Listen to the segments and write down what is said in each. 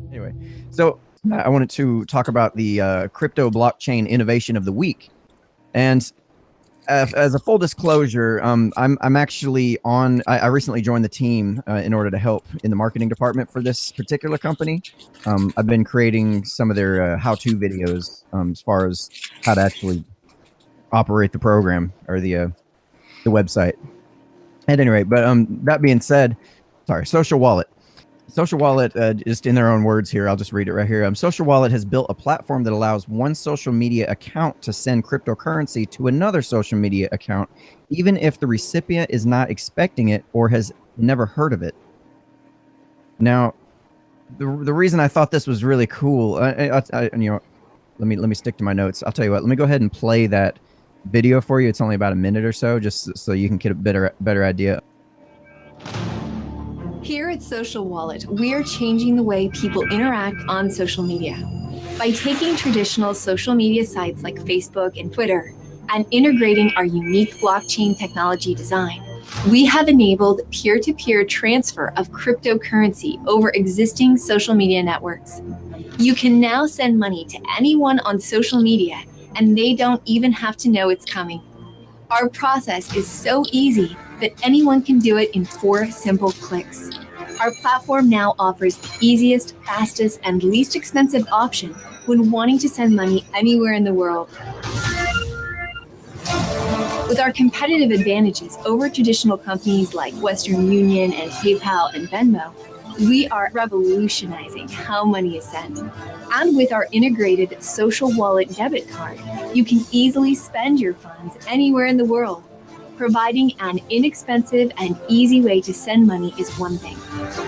Anyway, so I wanted to talk about the crypto blockchain innovation of the week. And as a full disclosure, I'm actually on. I recently joined the team in order to help in the marketing department for this particular company. I've been creating some of their how-to videos as far as how to actually operate the program or the website. At any rate, but that being said, sorry, Social Wallet. Social Wallet, just in their own words here, I'll just read it right here. Social Wallet has built a platform that allows one social media account to send cryptocurrency to another social media account, even if the recipient is not expecting it or has never heard of it. Now, the reason I thought this was really cool, let me stick to my notes. I'll tell you what. Let me go ahead and play that video for you. It's only about a minute or so, just so you can get a better idea. Here at Social Wallet, we're changing the way people interact on social media. By taking traditional social media sites like Facebook and Twitter and integrating our unique blockchain technology design, we have enabled peer-to-peer transfer of cryptocurrency over existing social media networks. You can now send money to anyone on social media, and they don't even have to know it's coming. Our process is so easy that anyone can do it in 4 simple clicks. Our platform now offers the easiest, fastest, and least expensive option when wanting to send money anywhere in the world. With our competitive advantages over traditional companies like Western Union and PayPal and Venmo, we are revolutionizing how money is sent. And with our integrated Social Wallet debit card, you can easily spend your funds anywhere in the world. Providing an inexpensive and easy way to send money is one thing,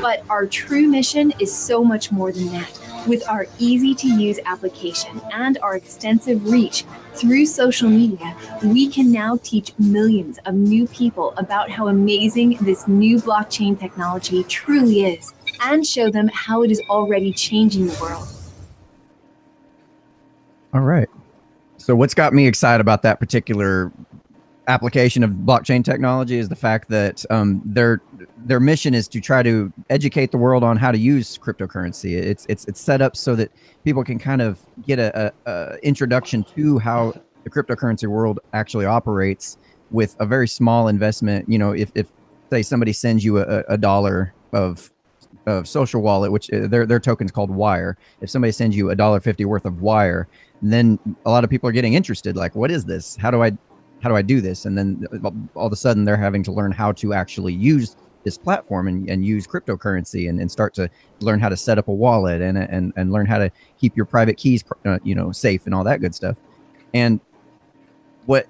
but our true mission is so much more than that. With our easy-to-use application and our extensive reach through social media, we can now teach millions of new people about how amazing this new blockchain technology truly is, and show them how it is already changing the world. All right. So what's got me excited about that particular application of blockchain technology is the fact that their mission is to try to educate the world on how to use cryptocurrency. It's set up so that people can kind of get a introduction to how the cryptocurrency world actually operates with a very small investment. You know, if say somebody sends you a dollar of Social Wallet, which their token's called Wire. If somebody sends you $1.50 worth of Wire, then a lot of people are getting interested. Like, what is this? How do I do this? And then all of a sudden they're having to learn how to actually use this platform and use cryptocurrency and start to learn how to set up a wallet and learn how to keep your private keys, safe and all that good stuff. And what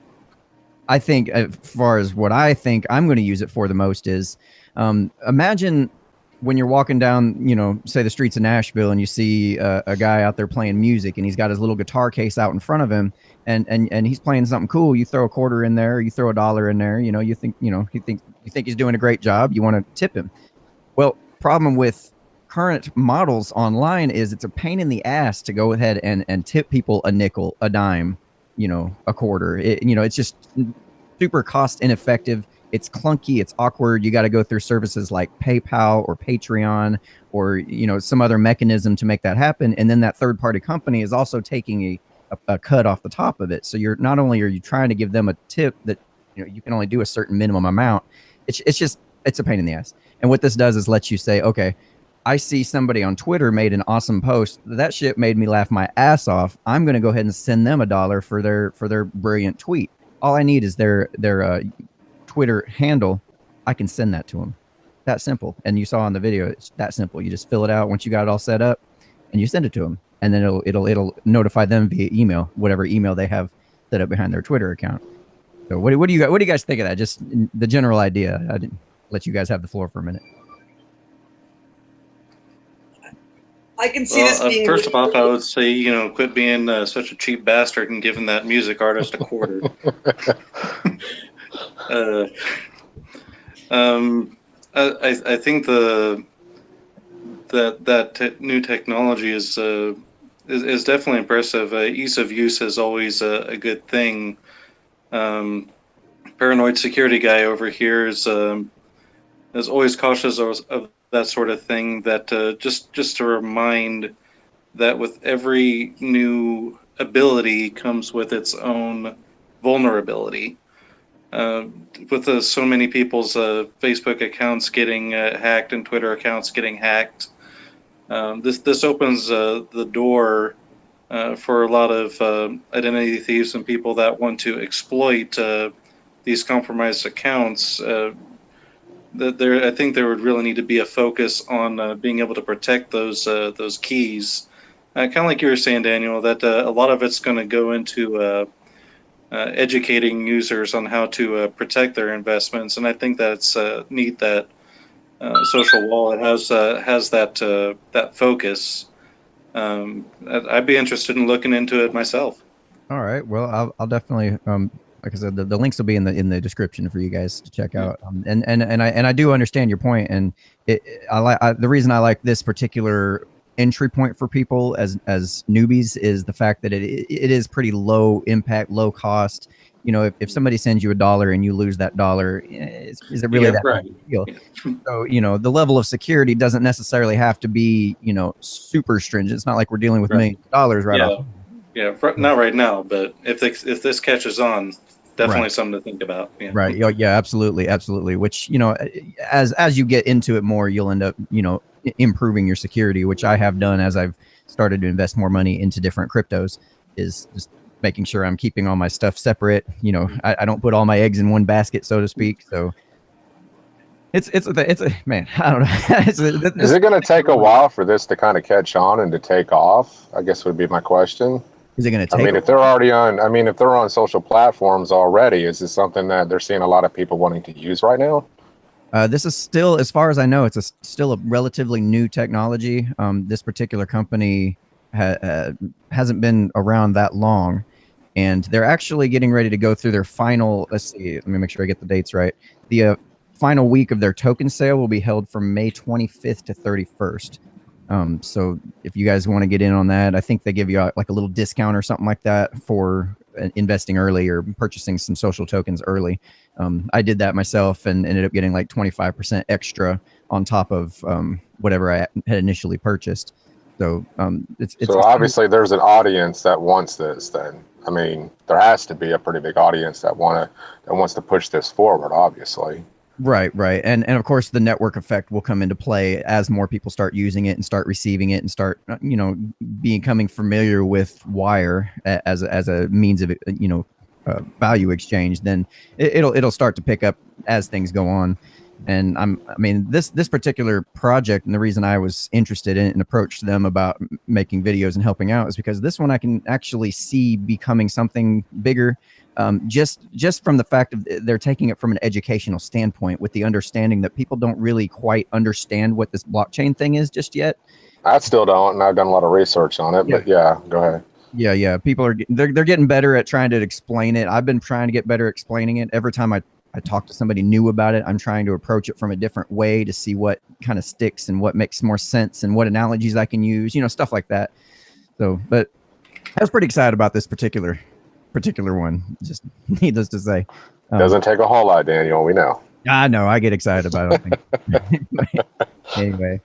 I think, as far as what I think I'm going to use it for the most is, imagine when you're walking down, say the streets of Nashville, and you see a guy out there playing music, and he's got his little guitar case out in front of him, and he's playing something cool. You throw a quarter in there, you throw $1 in there. You think he's doing a great job. You want to tip him. Well, problem with current models online is it's a pain in the ass to go ahead and tip people a nickel, a dime, a quarter. It's just super cost ineffective. It's clunky. It's awkward. You got to go through services like PayPal or Patreon or, some other mechanism to make that happen. And then that third party company is also taking a cut off the top of it. So you're not only are you trying to give them a tip that, you can only do a certain minimum amount. It's a pain in the ass. And what this does is let you say, okay, I see somebody on Twitter made an awesome post. That shit made me laugh my ass off. I'm going to go ahead and send them $1 for their brilliant tweet. All I need is their Twitter handle. I can send that to them. That simple. And you saw on the video, it's that simple. You just fill it out once you got it all set up, and you send it to them, and then it'll notify them via email, whatever email they have set up behind their Twitter account. So what do you guys think of that? Just the general idea. I didn't let you guys have the floor for a minute. I can see this being. First of all, I would say, quit being such a cheap bastard and giving that music artist a quarter. I think that new technology is definitely impressive. Ease of use is always a good thing. Paranoid security guy over here is is always cautious of that sort of thing. That just to remind that with every new ability comes with its own vulnerability. With so many people's Facebook accounts getting hacked and Twitter accounts getting hacked, this opens the door for a lot of identity thieves and people that want to exploit these compromised accounts. I think there would really need to be a focus on being able to protect those keys. Kind of like you were saying, Daniel, that a lot of it's going to go into educating users on how to protect their investments, and I think that's neat that Social Wallet has that focus. I'd be interested in looking into it myself. All right. Well, I'll definitely like I said, the links will be in the description for you guys to check out. And I do understand your point, and the reason I like this particular entry point for people as newbies is the fact that it is pretty low impact, low cost. You know, if somebody sends you $1 and you lose that dollar, is it really that big a deal? Yeah. So, you know, the level of security doesn't necessarily have to be, you know, super stringent. It's not like we're dealing with millions of dollars right off. Yeah, not right now, but if this catches on, definitely something to think about. Yeah. Right. Yeah, absolutely. Absolutely. Which, you know, as you get into it more, you'll end up, you know, improving your security, which I have done as I've started to invest more money into different cryptos, is just making sure I'm keeping all my stuff separate. You know, I don't put all my eggs in one basket, so to speak. So it's a man, I don't know. Is it going to take a while for this to kind of catch on and to take off? I guess would be my question. Is it going to take? I mean, if they're on social platforms already, is this something that they're seeing a lot of people wanting to use right now? This is still, as far as I know, it's still a relatively new technology. This particular company hasn't been around that long, and they're actually getting ready to go through their final. Let's see. Let me make sure I get the dates right. The final week of their token sale will be held from May 25th to 31st. So if you guys want to get in on that, I think they give you like a little discount or something like that for investing early or purchasing some social tokens early. I did that myself and ended up getting like 25% extra on top of whatever I had initially purchased. So so obviously there's an audience that wants this. Then I mean, there has to be a pretty big audience that wants to push this forward, obviously. Right. And of course the network effect will come into play as more people start using it and start receiving it and start, you know, becoming familiar with Wire as a means of, you know, value exchange. Then it'll start to pick up as things go on. And I mean, this particular project, and the reason I was interested in it and approached them about making videos and helping out is because this one I can actually see becoming something bigger. Just from the fact of they're taking it from an educational standpoint, with the understanding that people don't really quite understand what this blockchain thing is just yet. I still don't, and I've done a lot of research on it. Yeah. But yeah, go ahead. Yeah. People they're getting better at trying to explain it. I've been trying to get better at explaining it. Every time I talk to somebody new about it, I'm trying to approach it from a different way to see what kind of sticks and what makes more sense and what analogies I can use, you know, stuff like that. So, but I was pretty excited about this particular one, just needless to say. Doesn't take a whole lot, Daniel, we know. I know, I get excited about it. Anyway.